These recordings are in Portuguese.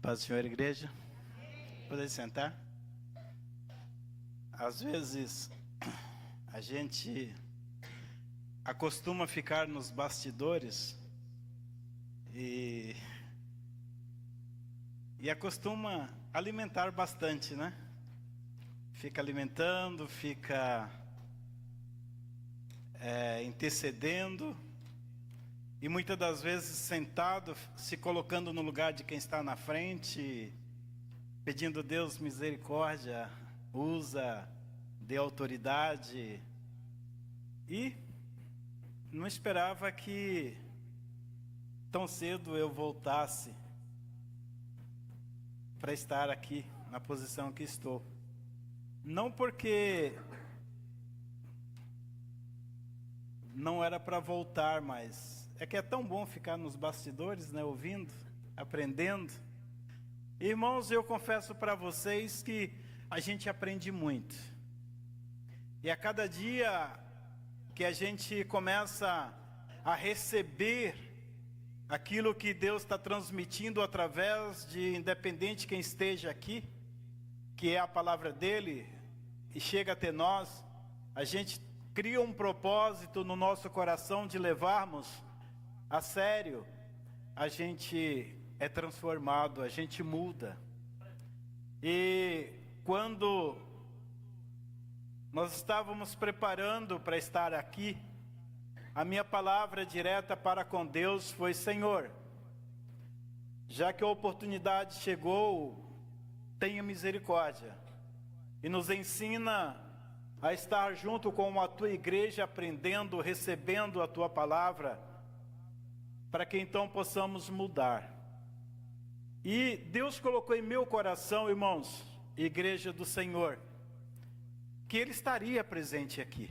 Paz do Senhor, igreja. Pode sentar. Às vezes a gente acostuma ficar nos bastidores e acostuma alimentar bastante, né? Fica alimentando, fica intercedendo e muitas das vezes sentado, se colocando no lugar de quem está na frente, pedindo a Deus misericórdia, usa, dê autoridade. E não esperava que tão cedo eu voltasse para estar aqui na posição que estou. Não porque não era para voltar, mas é que é tão bom ficar nos bastidores, né, ouvindo, aprendendo. Irmãos, eu confesso para vocês que a gente aprende muito. E a cada dia que a gente começa a receber aquilo que Deus está transmitindo através de, independente quem esteja aqui, que é a palavra dele, e chega até nós, a gente cria um propósito no nosso coração de levarmos a sério, a gente é transformado, a gente muda. E quando nós estávamos preparando para estar aqui, a minha palavra direta para com Deus foi: Senhor, já que a oportunidade chegou, tenha misericórdia e nos ensina a estar junto com a tua igreja, aprendendo, recebendo a tua palavra, para que então possamos mudar. E Deus colocou em meu coração, irmãos, igreja do Senhor, que Ele estaria presente aqui.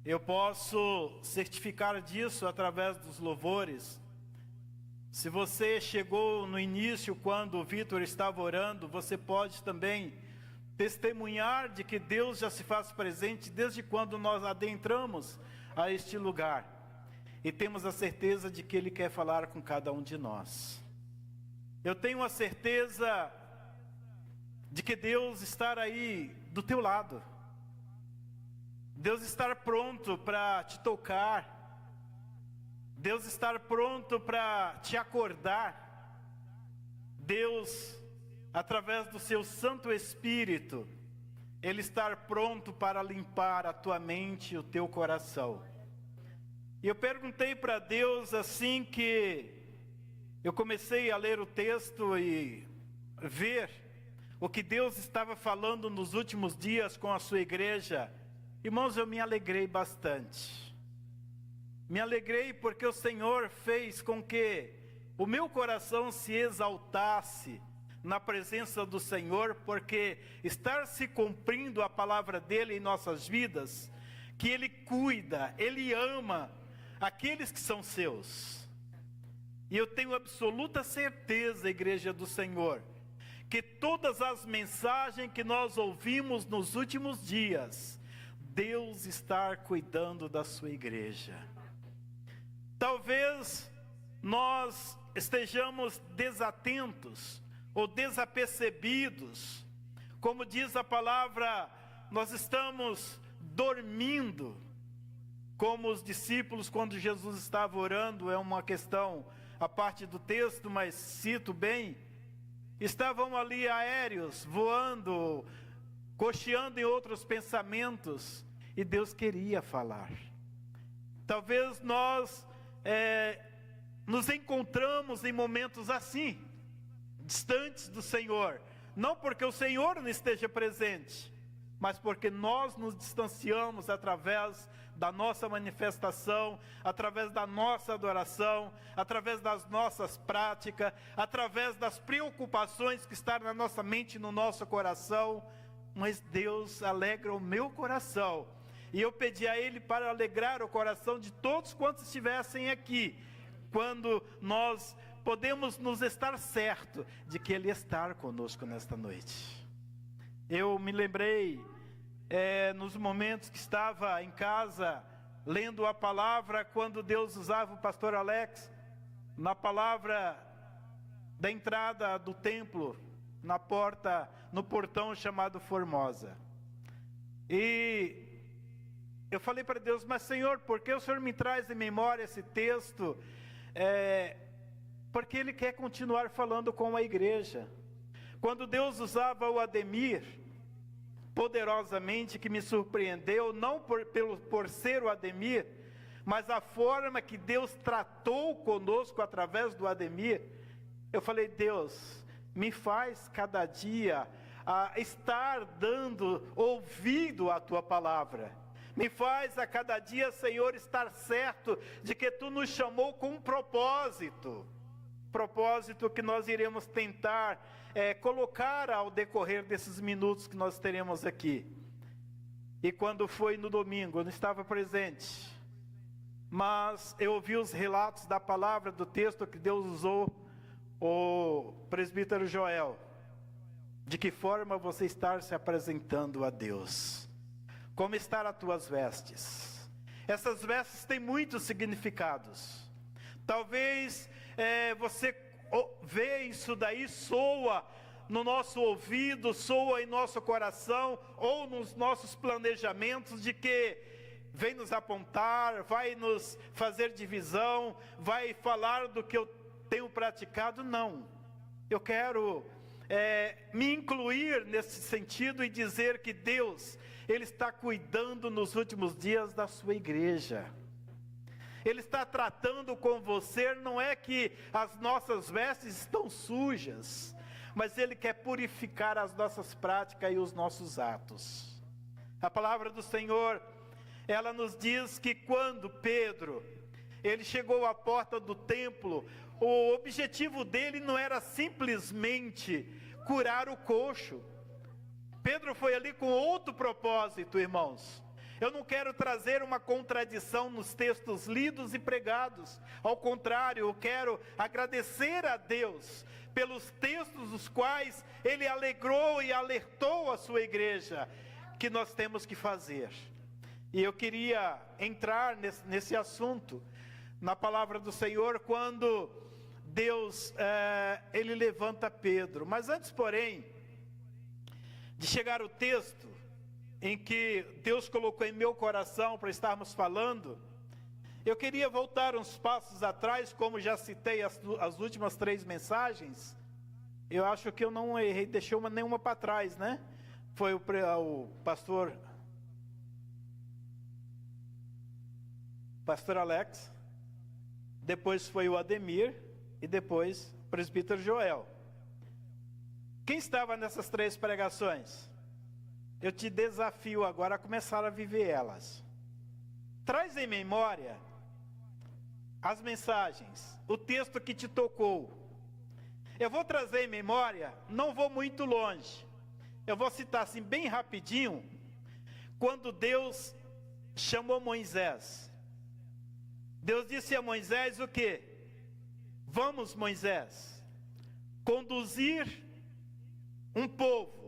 Eu posso certificar disso através dos louvores. Se você chegou no início, quando o Vitor estava orando, você pode também testemunhar de que Deus já se faz presente desde quando nós adentramos a este lugar. E temos a certeza de que Ele quer falar com cada um de nós. Eu tenho a certeza de que Deus está aí do teu lado. Deus estar pronto para te tocar. Deus estar pronto para te acordar. Deus, através do seu Santo Espírito, Ele estar pronto para limpar a tua mente e o teu coração. E eu perguntei para Deus assim que eu comecei a ler o texto e ver o que Deus estava falando nos últimos dias com a sua igreja. Irmãos, eu me alegrei bastante. Me alegrei porque o Senhor fez com que o meu coração se exaltasse na presença do Senhor, porque estar se cumprindo a palavra dEle em nossas vidas, que Ele cuida, Ele ama aqueles que são seus. E eu tenho absoluta certeza, igreja do Senhor, que todas as mensagens que nós ouvimos nos últimos dias, Deus está cuidando da sua igreja. Talvez nós estejamos desatentos ou desapercebidos, como diz a palavra, nós estamos dormindo, como os discípulos quando Jesus estava orando. É uma questão a parte do texto, mas cito bem, estavam ali aéreos, voando, cocheando em outros pensamentos, e Deus queria falar. Talvez nós nos encontramos em momentos assim, distantes do Senhor, não porque o Senhor não esteja presente, mas porque nós nos distanciamos através da nossa manifestação, através da nossa adoração, através das nossas práticas, através das preocupações que estão na nossa mente e no nosso coração. Mas Deus alegra o meu coração, e eu pedi a Ele para alegrar o coração de todos quantos estivessem aqui, quando nós podemos nos estar certo de que Ele está conosco nesta noite. Eu me lembrei nos momentos que estava em casa lendo a palavra, quando Deus usava o pastor Alex na palavra da entrada do templo, na porta, no portão chamado Formosa. E eu falei para Deus, mas Senhor, por que o Senhor me traz em memória esse texto? Porque Ele quer continuar falando com a igreja. Quando Deus usava o Ademir, poderosamente, que me surpreendeu, não por ser o Ademir, mas a forma que Deus tratou conosco através do Ademir, eu falei, Deus, me faz cada dia estar dando ouvido à Tua palavra. Me faz a cada dia, Senhor, estar certo de que Tu nos chamou com um propósito. Propósito que nós iremos tentar colocar ao decorrer desses minutos que nós teremos aqui. E quando foi no domingo, eu não estava presente, mas eu ouvi os relatos da palavra, do texto que Deus usou o presbítero Joel. De que forma você está se apresentando a Deus? Como estão as tuas vestes? Essas vestes têm muitos significados. Talvez você vê isso daí, soa no nosso ouvido, soa em nosso coração, ou nos nossos planejamentos, de que vem nos apontar, vai nos fazer divisão, vai falar do que eu tenho praticado. Não, eu quero me incluir nesse sentido e dizer que Deus, Ele está cuidando nos últimos dias da sua igreja. Ele está tratando com você, não é que as nossas vestes estão sujas, mas Ele quer purificar as nossas práticas e os nossos atos. A palavra do Senhor, ela nos diz que quando Pedro, ele chegou à porta do templo, o objetivo dele não era simplesmente curar o coxo. Pedro foi ali com outro propósito, irmãos. Eu não quero trazer uma contradição nos textos lidos e pregados. Ao contrário, eu quero agradecer a Deus pelos textos dos quais Ele alegrou e alertou a sua igreja que nós temos que fazer. E eu queria entrar nesse assunto, na palavra do Senhor, quando Deus, Ele levanta Pedro. Mas antes, porém, de chegar o texto em que Deus colocou em meu coração para estarmos falando, eu queria voltar uns passos atrás, como já citei as últimas 3 mensagens. Eu acho que eu não errei, deixei nenhuma para trás, né? Foi o pastor Alex, depois foi o Ademir e depois o presbítero Joel. Quem estava nessas 3 pregações? Eu te desafio agora a começar a viver elas. Traz em memória as mensagens, o texto que te tocou. Eu vou trazer em memória, não vou muito longe. Eu vou citar assim bem rapidinho, quando Deus chamou Moisés. Deus disse a Moisés o quê? Vamos, Moisés, conduzir um povo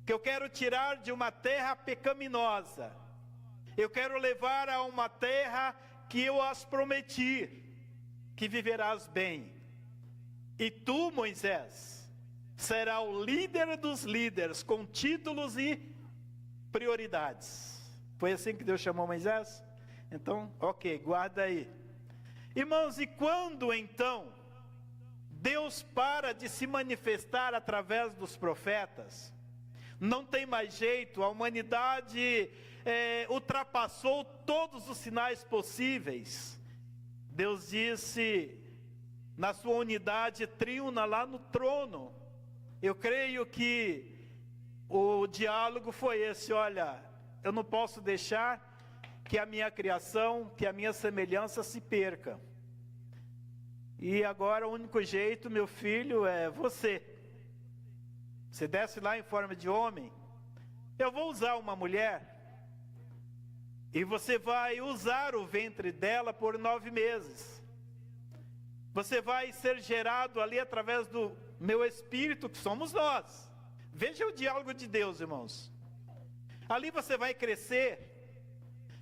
que eu quero tirar de uma terra pecaminosa. Eu quero levar a uma terra que eu as prometi, que viverás bem. E tu, Moisés, será o líder dos líderes, com títulos e prioridades. Foi assim que Deus chamou Moisés? Então, ok, guarda aí. Irmãos, e quando então Deus para de se manifestar através dos profetas, não tem mais jeito, a humanidade ultrapassou todos os sinais possíveis. Deus disse, na sua unidade triuna lá no trono, eu creio que o diálogo foi esse: olha, eu não posso deixar que a minha criação, que a minha semelhança se perca. E agora o único jeito, meu filho, é você. Você desce lá em forma de homem, eu vou usar uma mulher, e você vai usar o ventre dela por 9 meses. Você vai ser gerado ali através do meu espírito, que somos nós. Veja o diálogo de Deus, irmãos. Ali você vai crescer,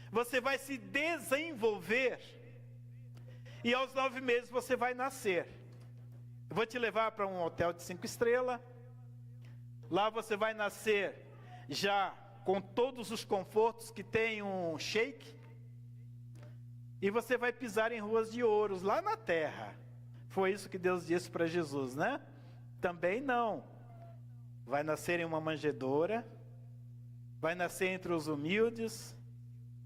você vai se desenvolver, e aos 9 meses você vai nascer. Eu vou te levar para um hotel de 5 estrelas. Lá você vai nascer já com todos os confortos que tem um sheik. E você vai pisar em ruas de ouros, lá na terra. Foi isso que Deus disse para Jesus, né? Também não. Vai nascer em uma manjedoura, vai nascer entre os humildes,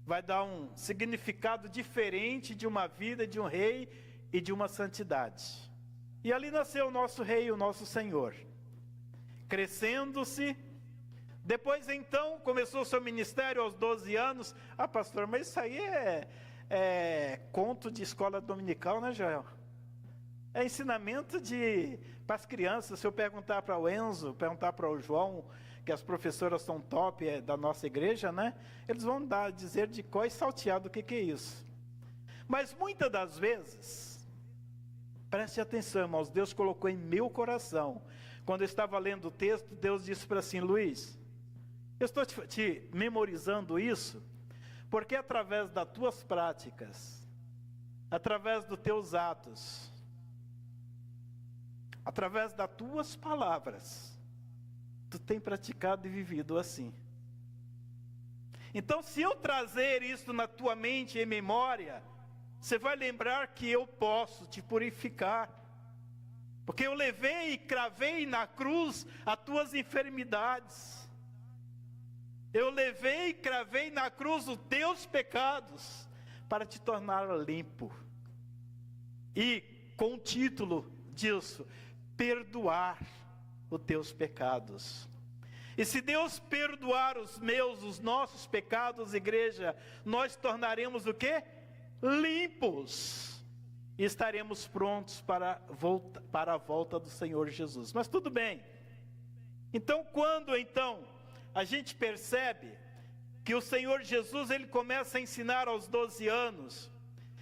vai dar um significado diferente de uma vida de um rei e de uma santidade. E ali nasceu o nosso rei, o nosso Senhor, crescendo-se. Depois então começou o seu ministério aos 12 anos. Ah, pastor, mas isso aí é conto de escola dominical, né, Joel? É ensinamento para as crianças. Se eu perguntar para o Enzo, perguntar para o João, que as professoras são top da nossa igreja, né? Eles vão dizer de cor e salteado o que é isso. Mas muitas das vezes, preste atenção, irmãos, Deus colocou em meu coração. Quando eu estava lendo o texto, Deus disse para assim: Luiz, eu estou te memorizando isso, porque através das tuas práticas, através dos teus atos, através das tuas palavras, tu tem praticado e vivido assim. Então, se eu trazer isso na tua mente, em memória, você vai lembrar que eu posso te purificar, porque eu levei e cravei na cruz as tuas enfermidades. Eu levei e cravei na cruz os teus pecados, para te tornar limpo. E com o título disso, perdoar os teus pecados. E se Deus perdoar os nossos pecados, igreja, nós tornaremos o quê? Limpos. E estaremos prontos para a volta do Senhor Jesus. Mas tudo bem. Então, quando a gente percebe que o Senhor Jesus, ele começa a ensinar aos 12 anos,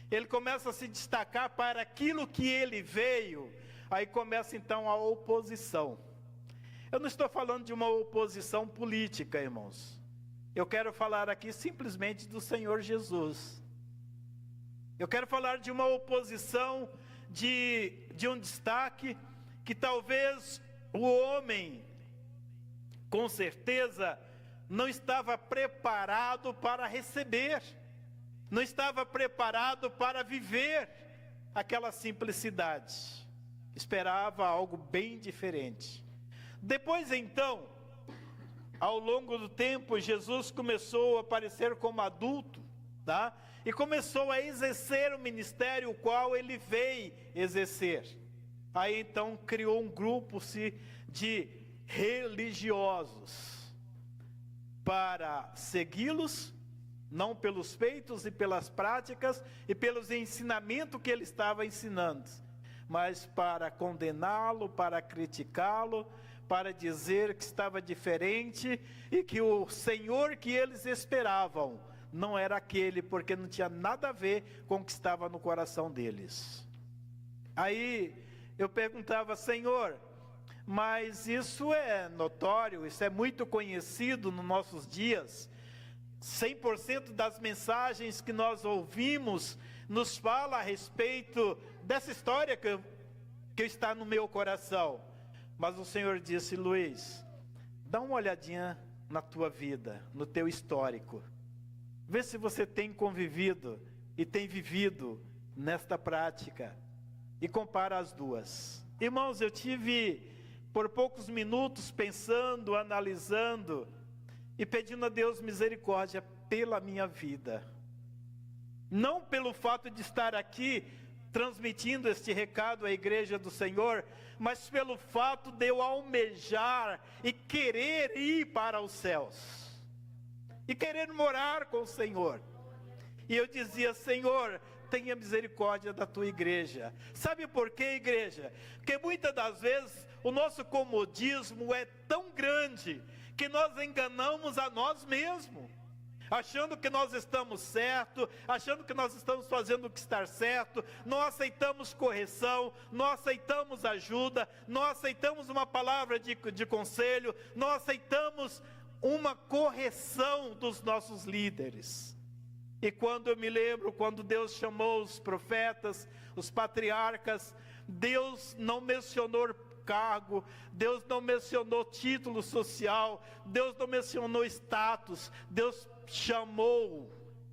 ele começa a se destacar para aquilo que ele veio, aí começa então a oposição. Eu não estou falando de uma oposição política, irmãos. Eu quero falar aqui simplesmente do Senhor Jesus. Eu quero falar de uma oposição, de um destaque, que talvez o homem, com certeza, não estava preparado para receber, não estava preparado para viver aquela simplicidade, esperava algo bem diferente. Depois então, ao longo do tempo, Jesus começou a aparecer como adulto, tá? E começou a exercer o ministério o qual ele veio exercer. Aí então criou um grupo de religiosos para segui-los, não pelos feitos e pelas práticas e pelos ensinamentos que ele estava ensinando, mas para condená-lo, para criticá-lo, para dizer que estava diferente e que o Senhor que eles esperavam não era aquele, porque não tinha nada a ver com o que estava no coração deles. Aí eu perguntava: Senhor, mas isso é notório, isso é muito conhecido nos nossos dias. 100% das mensagens que nós ouvimos nos fala a respeito dessa história que está no meu coração. Mas o Senhor disse: Luiz, dá uma olhadinha na tua vida, no teu histórico. Vê se você tem convivido e tem vivido nesta prática. E compara as duas. Irmãos, eu tive por poucos minutos pensando, analisando e pedindo a Deus misericórdia pela minha vida. Não pelo fato de estar aqui transmitindo este recado à igreja do Senhor, mas pelo fato de eu almejar e querer ir para os céus. E querer morar com o Senhor. E eu dizia: Senhor, tenha misericórdia da tua igreja. Sabe por quê, igreja? Porque muitas das vezes o nosso comodismo é tão grande que nós enganamos a nós mesmos, achando que nós estamos certo, achando que nós estamos fazendo o que está certo. Não aceitamos correção, não aceitamos ajuda, não aceitamos uma palavra de conselho, não aceitamos uma correção dos nossos líderes. E quando eu me lembro, quando Deus chamou os profetas, os patriarcas, Deus não mencionou cargo, Deus não mencionou título social, Deus não mencionou status, Deus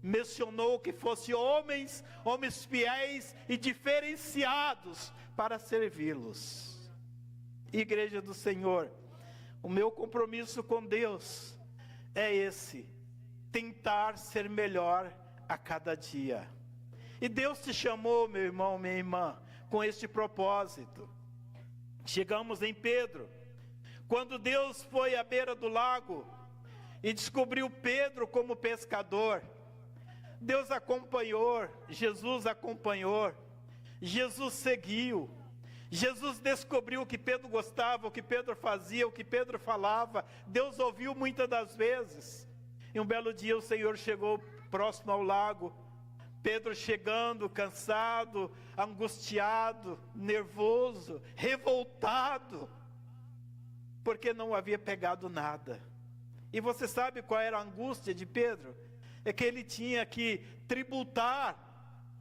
mencionou que fossem homens fiéis e diferenciados para servi-los. Igreja do Senhor, o meu compromisso com Deus é esse: tentar ser melhor a cada dia. E Deus te chamou, meu irmão, minha irmã, com este propósito. Chegamos em Pedro, quando Deus foi à beira do lago e descobriu Pedro como pescador. Deus acompanhou, Jesus acompanhou, Jesus seguiu. Jesus descobriu o que Pedro gostava, o que Pedro fazia, o que Pedro falava. Deus ouviu muitas das vezes. E um belo dia o Senhor chegou próximo ao lago. Pedro chegando, cansado, angustiado, nervoso, revoltado, porque não havia pegado nada. E você sabe qual era a angústia de Pedro? É que ele tinha que tributar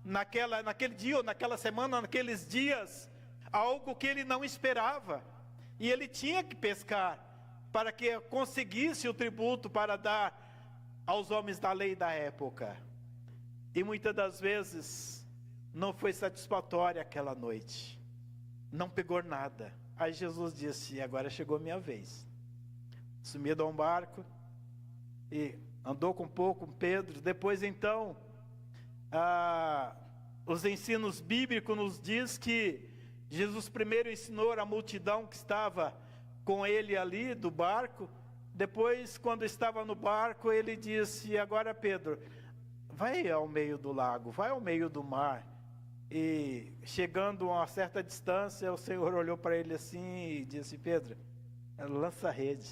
naquele dia, ou naquela semana, naqueles dias, algo que ele não esperava. E ele tinha que pescar para que conseguisse o tributo para dar aos homens da lei da época. E muitas das vezes não foi satisfatória aquela noite. Não pegou nada. Aí Jesus disse: agora chegou a minha vez. Sumiu a um barco e andou com um pouco com Pedro. Depois então, os ensinos bíblicos nos diz que Jesus primeiro ensinou a multidão que estava com ele ali do barco. Depois, quando estava no barco, ele disse: agora Pedro, vai ao meio do lago, vai ao meio do mar. E chegando a uma certa distância, o Senhor olhou para ele assim e disse: Pedro, lança a rede.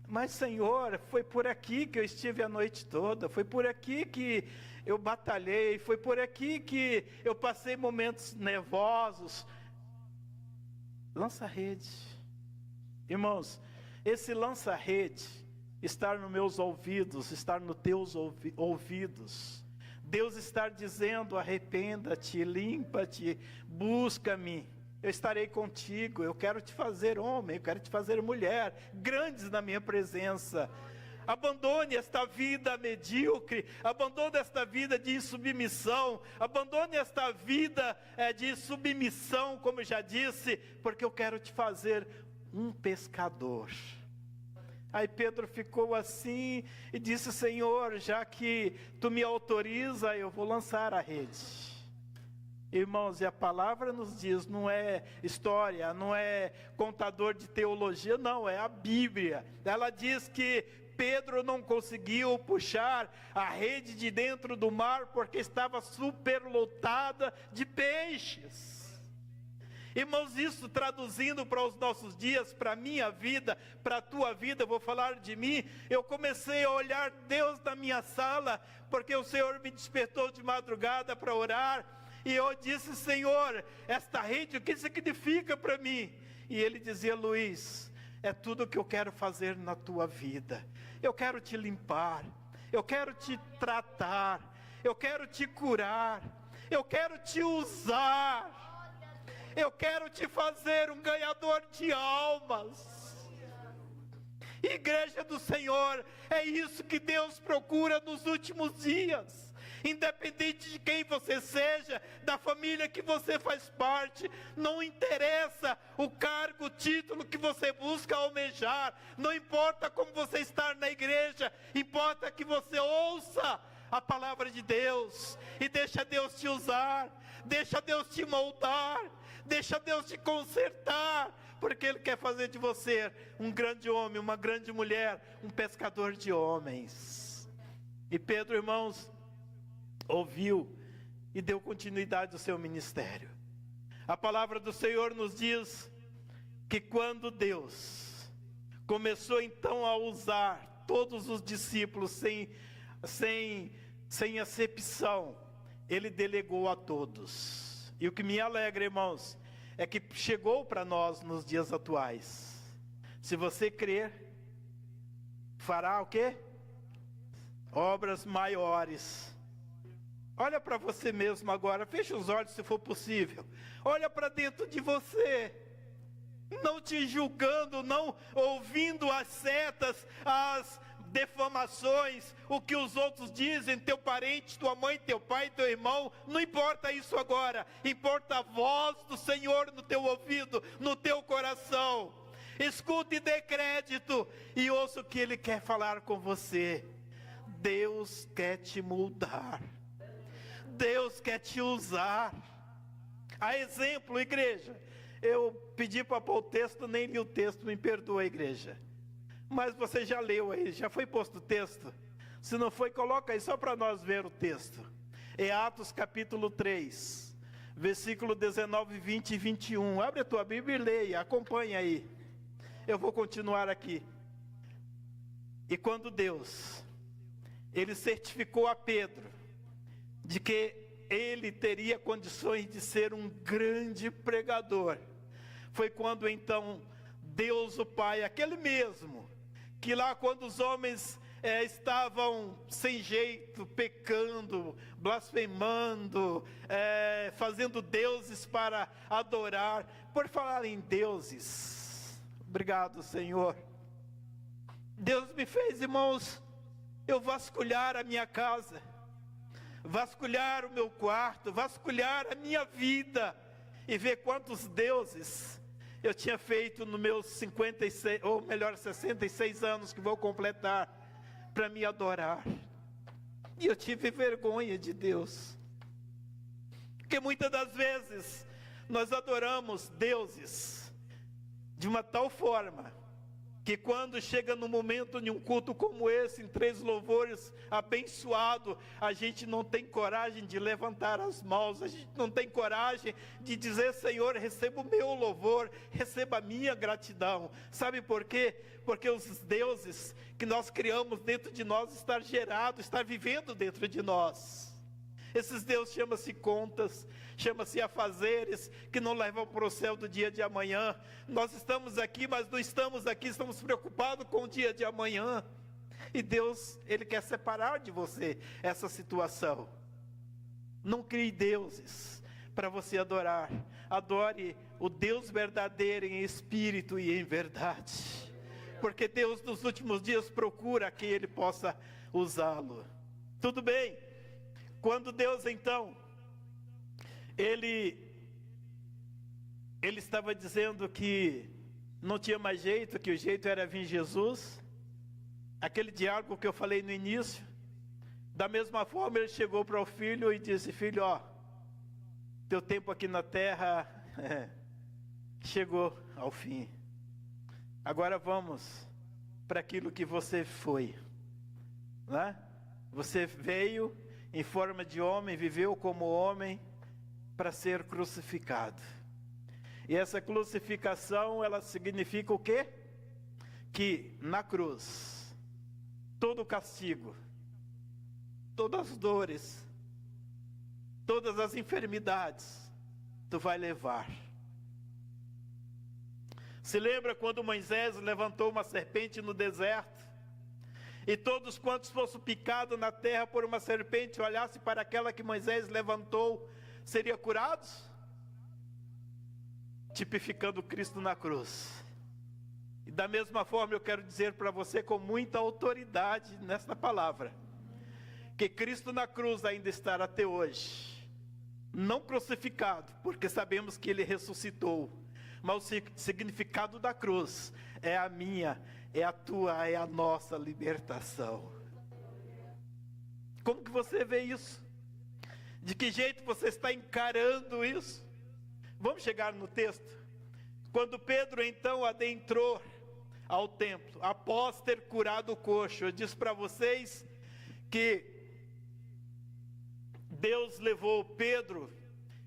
Mas Senhor, foi por aqui que eu estive a noite toda, foi por aqui que eu batalhei, foi por aqui que eu passei momentos nervosos. Lança a rede. Irmãos, esse lança-rede, estar nos meus ouvidos, estar nos teus ouvidos. Deus está dizendo: arrependa-te, limpa-te, busca-me. Eu estarei contigo, eu quero te fazer homem, eu quero te fazer mulher, grandes na minha presença. Abandone esta vida medíocre, abandone esta vida de insubmissão, abandone esta vida de submissão, como eu já disse, porque eu quero te fazer um pescador. Aí Pedro ficou assim e disse: Senhor, já que tu me autoriza, eu vou lançar a rede. Irmãos, e a palavra nos diz, não é história, não é contador de teologia, não, é a Bíblia. Ela diz que Pedro não conseguiu puxar a rede de dentro do mar porque estava superlotada de peixes. Irmãos, isso traduzindo para os nossos dias, para a minha vida, para a tua vida, eu vou falar de mim. Eu comecei a olhar Deus na minha sala, porque o Senhor me despertou de madrugada para orar. E eu disse: Senhor, esta rede, o que significa para mim? E Ele dizia: Luiz, é tudo o que eu quero fazer na tua vida. Eu quero te limpar, eu quero te tratar, eu quero te curar, eu quero te usar, eu quero te fazer um ganhador de almas. Igreja do Senhor, é isso que Deus procura nos últimos dias. Independente de quem você seja, da família que você faz parte, não interessa o cargo, o título que você busca almejar, não importa como você está na igreja, importa que você ouça a palavra de Deus, e deixa Deus te usar, deixa Deus te moldar, deixa Deus te consertar, porque Ele quer fazer de você um grande homem, uma grande mulher, um pescador de homens. E Pedro, irmãos, ouviu e deu continuidade ao seu ministério. A palavra do Senhor nos diz que quando Deus começou então a usar todos os discípulos sem acepção, Ele delegou a todos. E o que me alegra, irmãos, é que chegou para nós nos dias atuais. Se você crer, fará o quê? obras maiores. Olha para você mesmo agora, fecha os olhos se for possível. Olha para dentro de você, não te julgando, não ouvindo as setas, as defamações, o que os outros dizem, teu parente, tua mãe, teu pai, teu irmão, não importa isso agora, importa a voz do Senhor no teu ouvido, no teu coração. Escute e dê crédito e ouça o que Ele quer falar com você. Deus quer te moldar, Deus quer te usar. A exemplo, igreja, eu pedi para pôr o texto, nem li o texto, me perdoa, igreja. Mas você já leu aí, já foi posto o texto? Se não foi, coloca aí só para nós ver o texto. É Atos capítulo 3, versículo 19, 20 e 21. Abre a tua Bíblia e leia, acompanha aí. Eu vou continuar aqui. E quando Deus, Ele certificou a Pedro de que ele teria condições de ser um grande pregador, foi quando então Deus o Pai, aquele mesmo, que lá quando os homens estavam sem jeito, pecando, blasfemando, fazendo deuses para adorar, por falar em deuses, obrigado Senhor, Deus me fez, irmãos, eu vasculhar a minha casa, vasculhar o meu quarto, vasculhar a minha vida e ver quantos deuses eu tinha feito nos meus 56, ou melhor 66 anos que vou completar para me adorar. E eu tive vergonha de Deus, porque muitas das vezes nós adoramos deuses de uma tal forma que quando chega no momento de um culto como esse, em 3 louvores abençoado, a gente não tem coragem de levantar as mãos, a gente não tem coragem de dizer, Senhor, receba o meu louvor, receba a minha gratidão. Sabe por quê? Porque os deuses que nós criamos dentro de nós estão gerados, estão vivendo dentro de nós. Esses deuses chamam-se contas, chama-se afazeres, que não levam para o céu do dia de amanhã. Nós estamos aqui, mas não estamos aqui, estamos preocupados com o dia de amanhã. E Deus, Ele quer separar de você essa situação. Não crie deuses para você adorar. Adore o Deus verdadeiro em espírito e em verdade. Porque Deus nos últimos dias procura que Ele possa usá-lo. Tudo bem? Quando Deus então, Ele estava dizendo que não tinha mais jeito, que o jeito era vir Jesus, aquele diálogo que eu falei no início, da mesma forma Ele chegou para o filho e disse, filho, ó, teu tempo aqui na terra chegou ao fim, agora vamos para aquilo que você foi, né? Você veio em forma de homem, viveu como homem para ser crucificado. E essa crucificação, ela significa o quê? Que na cruz, todo o castigo, todas as dores, todas as enfermidades, tu vai levar. Se lembra quando Moisés levantou uma serpente no deserto? E todos quantos fossem picados na terra por uma serpente, olhassem para aquela que Moisés levantou, seriam curados? Tipificando Cristo na cruz. E da mesma forma eu quero dizer para você com muita autoridade nesta palavra, que Cristo na cruz ainda está até hoje, não crucificado, porque sabemos que Ele ressuscitou, mas o significado da cruz é a minha, é a tua, é a nossa libertação. Como que você vê isso? De que jeito você está encarando isso? Vamos chegar no texto. Quando Pedro então adentrou ao templo, após ter curado o coxo, eu disse para vocês que Deus levou Pedro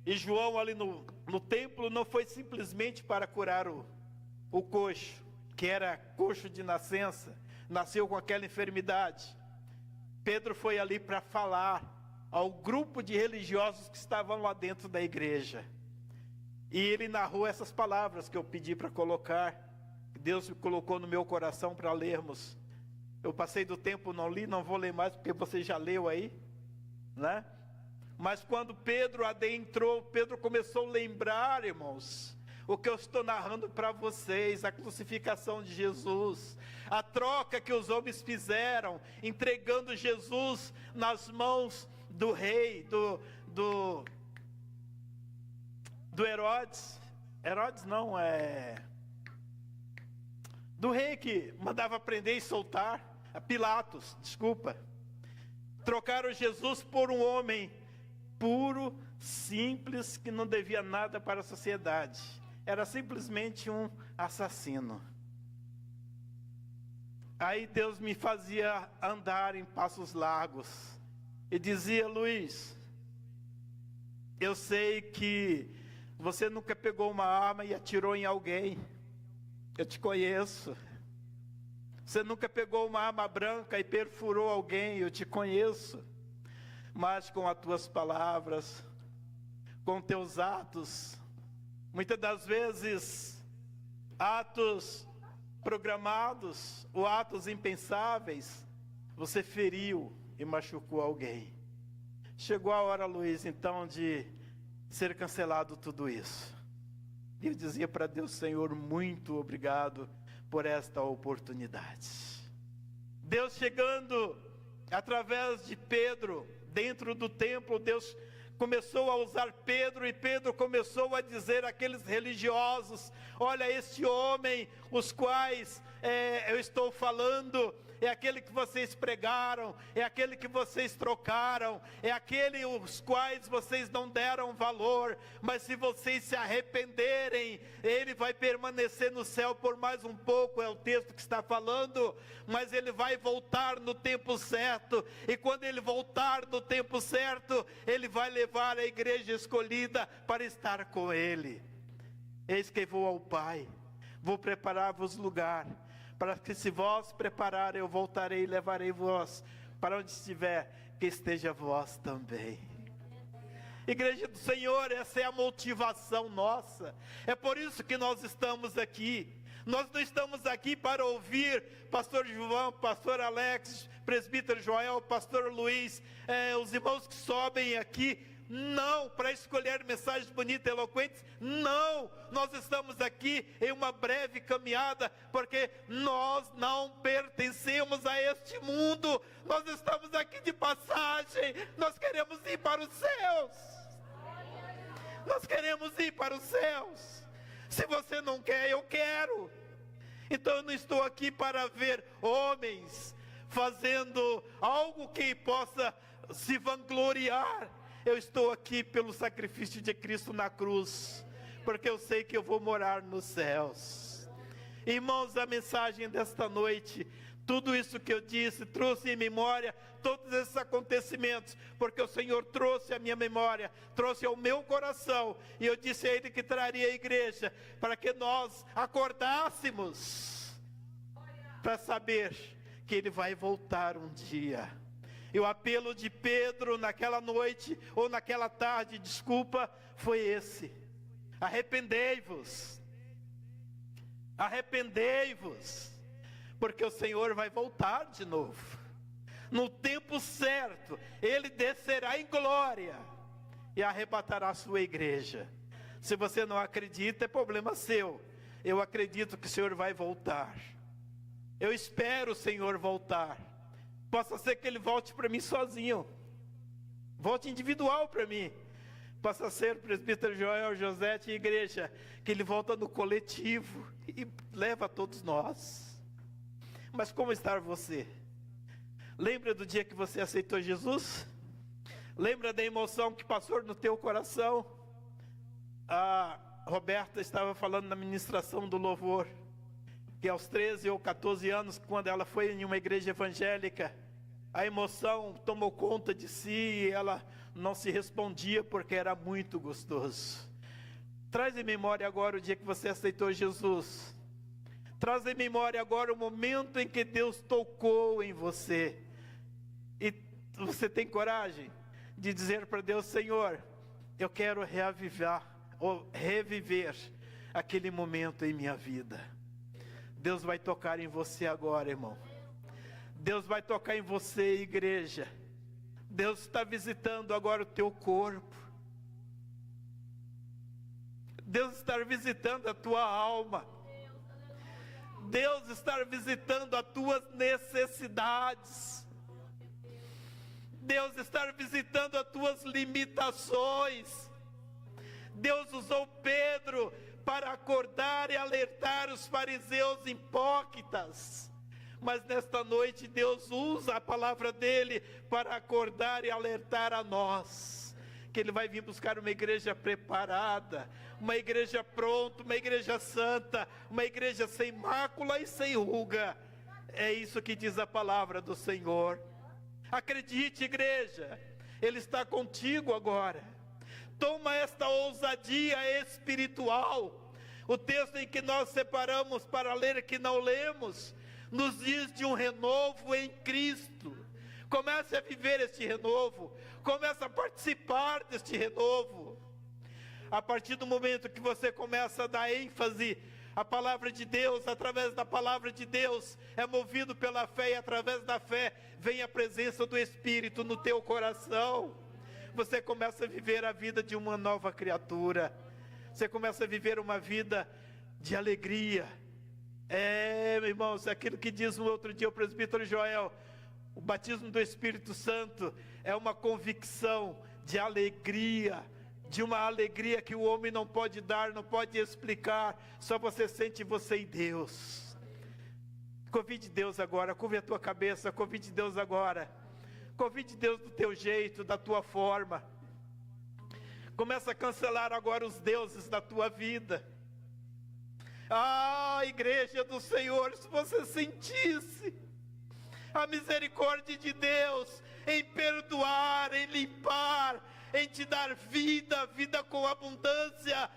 e João ali no templo, não foi simplesmente para curar o coxo, que era coxo de nascença, nasceu com aquela enfermidade. Pedro foi ali para falar ao grupo de religiosos que estavam lá dentro da igreja. E ele narrou essas palavras que eu pedi para colocar, que Deus colocou no meu coração para lermos. Eu passei do tempo, não li, não vou ler mais porque você já leu aí, né? Mas quando Pedro adentrou, Pedro começou a lembrar, irmãos, o que eu estou narrando para vocês, a crucificação de Jesus, a troca que os homens fizeram, entregando Jesus nas mãos do rei, do Herodes. Herodes não, do rei que mandava prender e soltar, Pilatos, desculpa. Trocaram Jesus por um homem puro, simples, que não devia nada para a sociedade. Era simplesmente um assassino. Aí Deus me fazia andar em passos largos e dizia: Luiz, eu sei que você nunca pegou uma arma e atirou em alguém. Eu te conheço. Você nunca pegou uma arma branca e perfurou alguém. Eu te conheço. Mas com as tuas palavras, com teus atos, muitas das vezes atos programados ou atos impensáveis, você feriu e machucou alguém. Chegou a hora, Luiz, então, de ser cancelado tudo isso. E eu dizia para Deus: Senhor, muito obrigado por esta oportunidade. Deus chegando através de Pedro dentro do templo, Deus começou a usar Pedro, e Pedro começou a dizer àqueles religiosos: olha, este homem, os quais eu estou falando, é aquele que vocês pregaram, é aquele que vocês trocaram, é aquele os quais vocês não deram valor, mas se vocês se arrependerem, ele vai permanecer no céu por mais um pouco, é o texto que está falando, mas ele vai voltar no tempo certo, e quando ele voltar no tempo certo, ele vai levar a igreja escolhida para estar com ele. Eis que vou ao Pai, vou preparar-vos lugar, para que se vós preparar, eu voltarei e levarei vós para onde estiver, que esteja vós também. Igreja do Senhor, essa é a motivação nossa, é por isso que nós estamos aqui. Nós não estamos aqui para ouvir pastor João, pastor Alex, presbítero Joel, pastor Luiz, os irmãos que sobem aqui, não, para escolher mensagens bonitas e eloquentes, não, nós estamos aqui em uma breve caminhada, porque nós não pertencemos a este mundo, nós estamos aqui de passagem, nós queremos ir para os céus, nós queremos ir para os céus. Se você não quer, eu quero. Então eu não estou aqui para ver homens fazendo algo que possa se vangloriar. Eu estou aqui pelo sacrifício de Cristo na cruz, porque eu sei que eu vou morar nos céus. Irmãos, a mensagem desta noite, tudo isso que eu disse, trouxe em memória todos esses acontecimentos, porque o Senhor trouxe à minha memória, trouxe ao meu coração, e eu disse a Ele que traria a igreja, para que nós acordássemos, para saber que Ele vai voltar um dia. E o apelo de Pedro naquela noite, ou naquela tarde, desculpa, foi esse: arrependei-vos, arrependei-vos, porque o Senhor vai voltar de novo, no tempo certo, Ele descerá em glória, e arrebatará a sua igreja. Se você não acredita, é problema seu. Eu acredito que o Senhor vai voltar, eu espero o Senhor voltar. Possa ser que Ele volte para mim sozinho, volte individual para mim. Possa ser, presbítero Joel, Josete e igreja, que Ele volta no coletivo e leva a todos nós. Mas como está você? Lembra do dia que você aceitou Jesus? Lembra da emoção que passou no teu coração? A Roberta estava falando na ministração do louvor, que aos 13 ou 14 anos, quando ela foi em uma igreja evangélica, a emoção tomou conta de si e ela não se respondia porque era muito gostoso. Traz em memória agora o dia que você aceitou Jesus. Traz em memória agora o momento em que Deus tocou em você. E você tem coragem de dizer para Deus: Senhor, eu quero reavivar ou reviver aquele momento em minha vida. Deus vai tocar em você agora, irmão. Deus vai tocar em você, igreja. Deus está visitando agora o teu corpo. Deus está visitando a tua alma. Deus está visitando as tuas necessidades. Deus está visitando as tuas limitações. Deus usou Pedro para acordar e alertar os fariseus hipócritas. Mas nesta noite Deus usa a palavra dele para acordar e alertar a nós. Que ele vai vir buscar uma igreja preparada, uma igreja pronta, uma igreja santa, uma igreja sem mácula e sem ruga. É isso que diz a palavra do Senhor. Acredite, igreja, Ele está contigo agora. Toma esta ousadia espiritual. O texto em que nós separamos para ler que não lemos, nos diz de um renovo em Cristo. Comece a viver este renovo, comece a participar deste renovo. A partir do momento que você começa a dar ênfase à palavra de Deus, através da palavra de Deus, é movido pela fé, e através da fé vem a presença do Espírito no teu coração. Você começa a viver a vida de uma nova criatura, você começa a viver uma vida de alegria. Irmãos, aquilo que diz no outro dia o presbítero Joel, o batismo do Espírito Santo é uma convicção de alegria, de uma alegria que o homem não pode dar, não pode explicar, só você sente, você e Deus. Convide Deus agora, curve a tua cabeça, convide Deus agora, convide Deus do teu jeito, da tua forma. Começa a cancelar agora os deuses da tua vida. Igreja do Senhor, se você sentisse a misericórdia de Deus em perdoar, em limpar, em te dar vida, vida com abundância,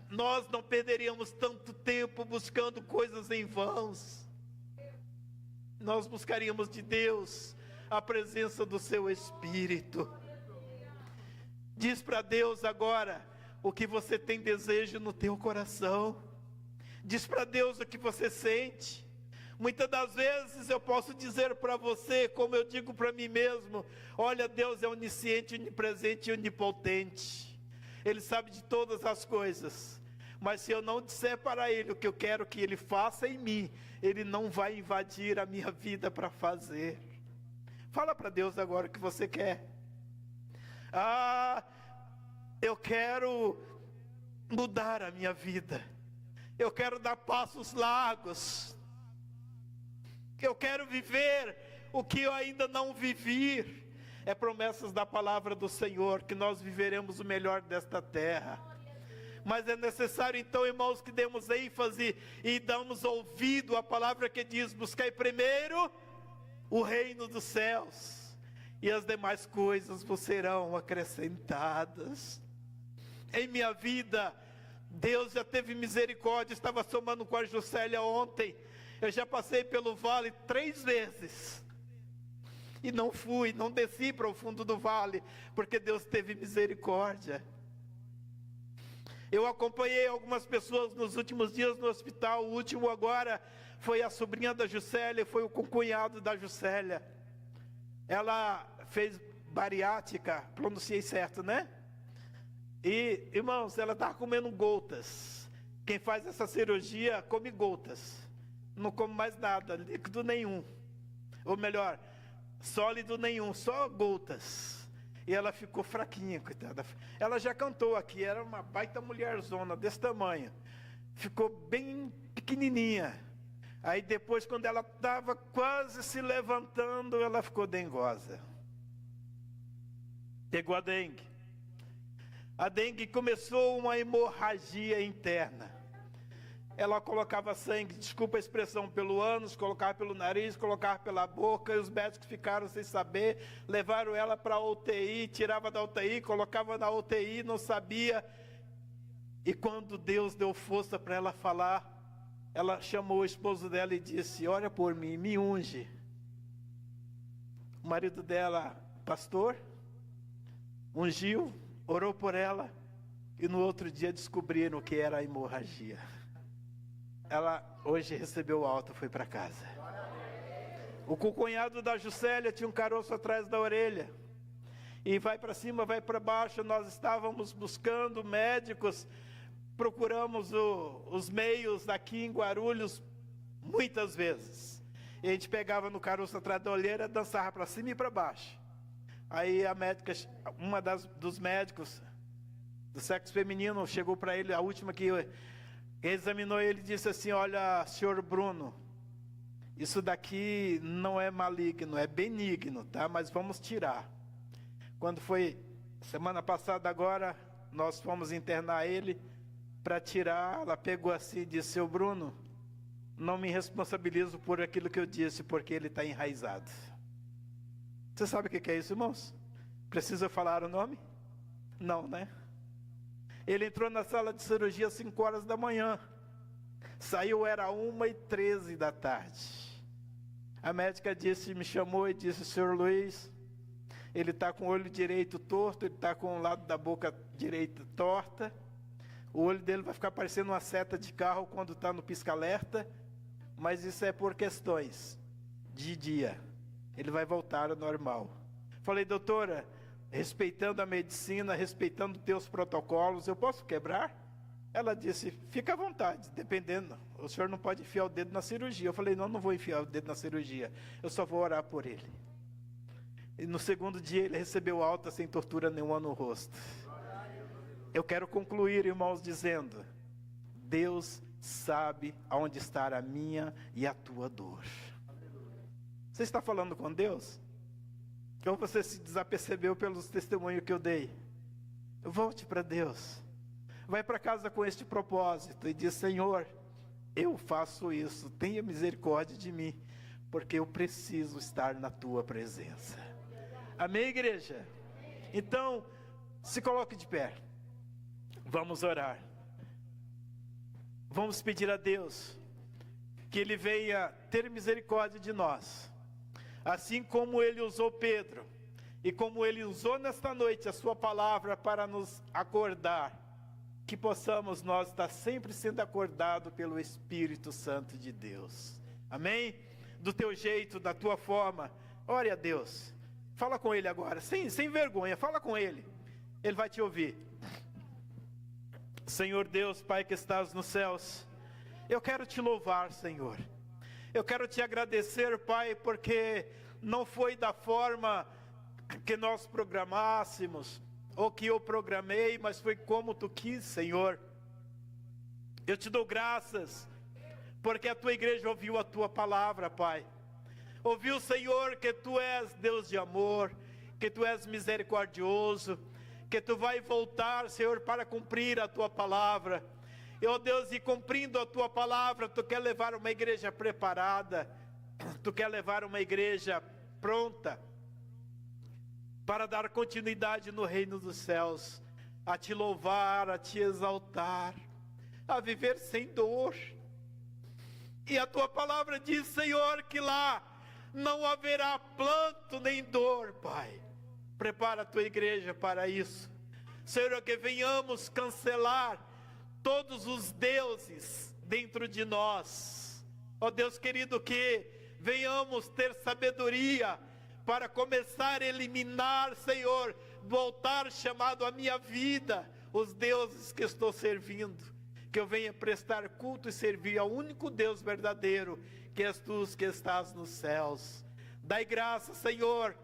nós não perderíamos tanto tempo buscando coisas em vãos. Nós buscaríamos de Deus a presença do seu Espírito. Diz para Deus agora o que você tem desejo no teu coração. Diz para Deus o que você sente. Muitas das vezes eu posso dizer para você, como eu digo para mim mesmo: olha, Deus é onisciente, onipresente e onipotente. Ele sabe de todas as coisas. Mas se eu não disser para Ele o que eu quero que Ele faça em mim, Ele não vai invadir a minha vida para fazer. Fala para Deus agora o que você quer. Eu quero mudar a minha vida. Eu quero dar passos largos. Eu quero viver o que eu ainda não vivi. É promessas da palavra do Senhor que nós viveremos o melhor desta terra. Mas é necessário então, irmãos, que demos ênfase e damos ouvido à palavra que diz: buscai primeiro o reino dos céus, e as demais coisas vos serão acrescentadas. Em minha vida, Deus já teve misericórdia. Estava somando com a Juscelia ontem. Eu já passei pelo vale 3 vezes. E não desci para o fundo do vale, porque Deus teve misericórdia. Eu acompanhei algumas pessoas nos últimos dias no hospital. O último agora foi a sobrinha da Juscelia, foi o concunhado da Juscelia. Ela fez bariátrica, pronunciei certo, né? E, irmãos, ela estava comendo gotas. Quem faz essa cirurgia come gotas. Não come mais nada, líquido nenhum. Ou melhor, sólido nenhum, só gotas. E ela ficou fraquinha, coitada. Ela já cantou aqui, era uma baita mulherzona desse tamanho. Ficou bem pequenininha. Aí depois, quando ela estava quase se levantando, ela ficou dengosa. Pegou a dengue. A dengue começou uma hemorragia interna. Ela colocava sangue, desculpa a expressão, pelo ânus, colocava pelo nariz, colocava pela boca, e os médicos ficaram sem saber, levaram ela para a UTI, tirava da UTI, colocava na UTI, não sabia. E quando Deus deu força para ela falar, ela chamou o esposo dela e disse: ora por mim, me unge. O marido dela, pastor, ungiu, orou por ela, e no outro dia descobriram o que era a hemorragia. Ela hoje recebeu alta, foi para casa. O cunhado da Juscelia tinha um caroço atrás da orelha. E vai para cima, vai para baixo. Nós estávamos buscando médicos, procuramos os meios aqui em Guarulhos muitas vezes. E a gente pegava no caroço atrás da orelha, dançava para cima e para baixo. Aí a médica, dos médicos do sexo feminino, chegou para ele, a última que examinou ele, disse assim: olha, senhor Bruno, isso daqui não é maligno, é benigno, tá? Mas vamos tirar. Quando foi semana passada agora, nós fomos internar ele para tirar. Ela pegou assim e disse: seu Bruno, não me responsabilizo por aquilo que eu disse, porque ele está enraizado. Você sabe o que é isso, irmãos? Precisa falar o nome? Não, né? Ele entrou na sala de cirurgia às 5 horas da manhã. Saiu, era 1h13 da tarde. A médica me chamou e disse: senhor Luiz, ele está com o olho direito torto, ele está com o lado da boca direita torta. O olho dele vai ficar parecendo uma seta de carro quando está no pisca-alerta. Mas isso é por questões de dia. Ele vai voltar ao normal. Falei: doutora, respeitando a medicina, respeitando teus protocolos, eu posso quebrar? Ela disse: fica à vontade, dependendo. O senhor não pode enfiar o dedo na cirurgia. Eu falei: não vou enfiar o dedo na cirurgia. Eu só vou orar por ele. E no segundo dia ele recebeu alta sem tortura nenhuma no rosto. Eu quero concluir, irmãos, dizendo: Deus sabe aonde está a minha e a tua dor. Você está falando com Deus? Ou você se desapercebeu pelos testemunhos que eu dei? Volte para Deus. Vai para casa com este propósito e diz: Senhor, eu faço isso, tenha misericórdia de mim, porque eu preciso estar na tua presença. Amém, igreja? Então, se coloque de pé. Vamos orar. Vamos pedir a Deus que Ele venha ter misericórdia de nós. Assim como Ele usou Pedro, e como Ele usou nesta noite a sua palavra para nos acordar, que possamos nós estar sempre sendo acordados pelo Espírito Santo de Deus. Amém? Do teu jeito, da tua forma. Ore a Deus. Fala com Ele agora, sem vergonha, fala com Ele. Ele vai te ouvir. Senhor Deus, Pai que estás nos céus, eu quero te louvar, Senhor. Eu quero te agradecer, Pai, porque não foi da forma que nós programássemos, ou que eu programei, mas foi como tu quis, Senhor. Eu te dou graças, porque a tua igreja ouviu a tua palavra, Pai. Ouviu, Senhor, que tu és Deus de amor, que tu és misericordioso, que tu vai voltar, Senhor, para cumprir a tua palavra. E, ó Deus, e cumprindo a tua palavra, tu quer levar uma igreja preparada, tu quer levar uma igreja pronta para dar continuidade no reino dos céus, a te louvar, a te exaltar, a viver sem dor. E a tua palavra diz, Senhor, que lá não haverá pranto nem dor, Pai. Prepara a tua igreja para isso, Senhor, que venhamos cancelar todos os deuses dentro de nós. Ó Deus querido, que venhamos ter sabedoria para começar a eliminar, Senhor, do altar chamado a minha vida, os deuses que estou servindo. Que eu venha prestar culto e servir ao único Deus verdadeiro, que és tu que estás nos céus. Dai graça, Senhor,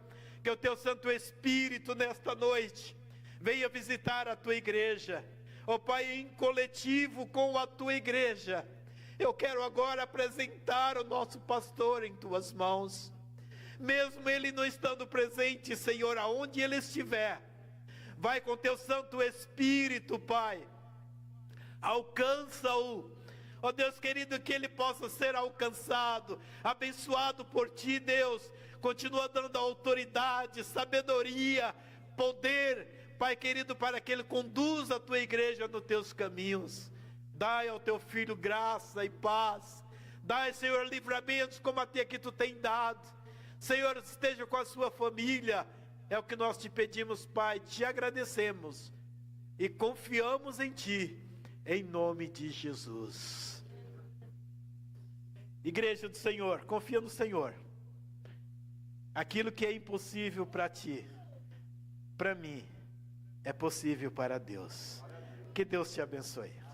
que o teu Santo Espírito nesta noite venha visitar a tua igreja. Ó Pai, em coletivo com a tua igreja, eu quero agora apresentar o nosso pastor em tuas mãos. Mesmo ele não estando presente, Senhor, aonde ele estiver, vai com teu Santo Espírito, Pai, alcança-o. Ó Deus querido, que ele possa ser alcançado, abençoado por ti, Deus. Continua dando autoridade, sabedoria, poder, Pai querido, para que ele conduza a tua igreja nos teus caminhos. Dai ao teu filho graça e paz. Dai, Senhor, livramentos como até que tu tem dado. Senhor, esteja com a sua família. É o que nós te pedimos, Pai. Te agradecemos e confiamos em ti, em nome de Jesus. Igreja do Senhor, confia no Senhor. Aquilo que é impossível para ti, para mim, é possível para Deus. Que Deus te abençoe.